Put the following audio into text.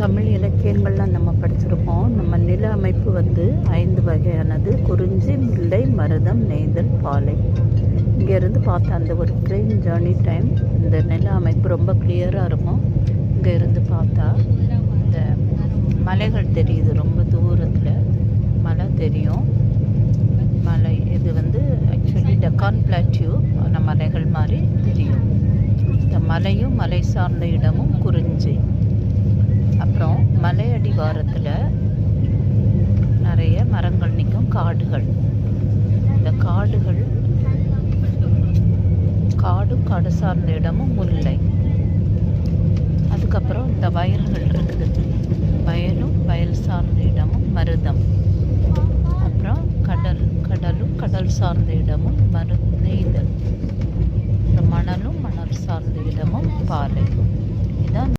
தமிழ் இலக்கியங்கள்லாம் நம்ம படிச்சிருப்போம். நம்ம நில அமைப்பு 5 வகையானது: குறிஞ்சி, முல்லை, மருதம், நெய்தல், பாலை. இங்கேருந்து பார்த்த அந்த ஒரு ட்ரெயின் ஜேர்னி டைம் இந்த நில அமைப்பு ரொம்ப கிளியராக இருக்கும். இங்கே இருந்து பார்த்தா இந்த மலைகள் தெரியுது, ரொம்ப தூரத்தில் மலை தெரியும். மலை இது ஆக்சுவலி டெக்கான் பிளாட்யூ அந்த மலைகள் மாதிரி தெரியும். இந்த மலையும் மலை சார்ந்த இடமும் குறிஞ்சி. அப்புறம் மலை அடிவாரத்தில் நிறைய மரங்கள் நிற்கும், காடுகள். இந்த காடு சார்ந்த இடமும் முல்லை. அதுக்கப்புறம் இந்த வயல்கள் இருக்குது, வயலும் வயல் சார்ந்த இடமும் மருதம். அப்புறம் கடலும் கடல் சார்ந்த இடமும் நெய்தல். மணலும் மணல் சார்ந்த இடமும் பாலை. இதான்